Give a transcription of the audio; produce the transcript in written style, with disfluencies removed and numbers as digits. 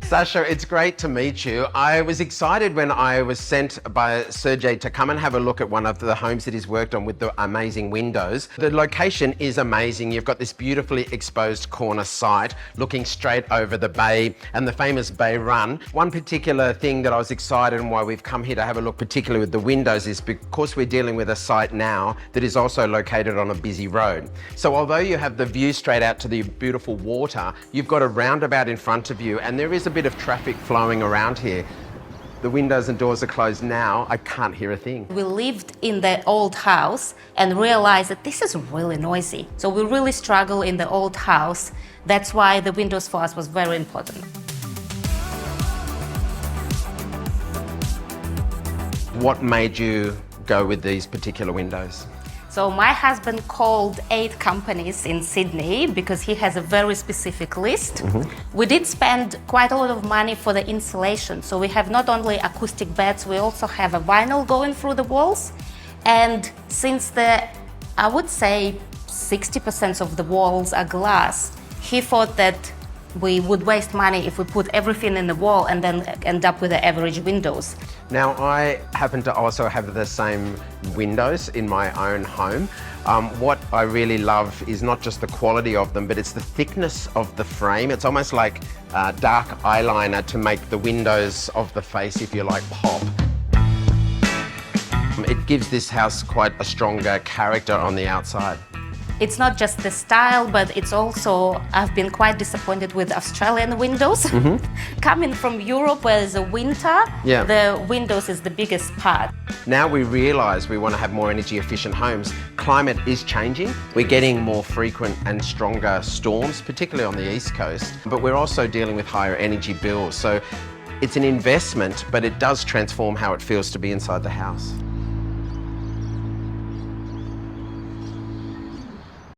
Sasha, it's great to meet you. I was excited when I was sent by Sergey to come and have a look at one of the homes that he's worked on with the amazing windows. The location is amazing. You've got this beautifully exposed corner site looking straight over the bay and the famous Bay Run. One particular thing that I was excited and why we've come here to have a look, particularly with the windows, is because we're dealing with a site now that is also located on a busy road. So although you have the view straight out to the beautiful water, you've got a roundabout in front of you and there is a bit of traffic flowing around here. The windows and doors are closed now. I can't hear a thing. We lived in the old house and realized that this is really noisy. So we really struggle in the old house. That's why the windows for us was very important. What made you go with these particular windows? So my husband called 8 companies in Sydney because he has a very specific list. We did spend quite a lot of money for the insulation. So we have not only acoustic beds, we also have a vinyl going through the walls. And since I would say 60% of the walls are glass, he thought that we would waste money if we put everything in the wall and then end up with the average windows. Now, I happen to also have the same windows in my own home. What I really love is not just the quality of them, but it's the thickness of the frame. It's almost like dark eyeliner to make the windows of the face, if you like, pop. It gives this house quite a stronger character on the outside. It's not just the style, but it's also, I've been quite disappointed with Australian windows. Coming from Europe where it's a winter, the windows is the biggest part. Now we realise we want to have more energy efficient homes. Climate is changing. We're getting more frequent and stronger storms, particularly on the East Coast, but we're also dealing with higher energy bills. So it's an investment, but it does transform how it feels to be inside the house.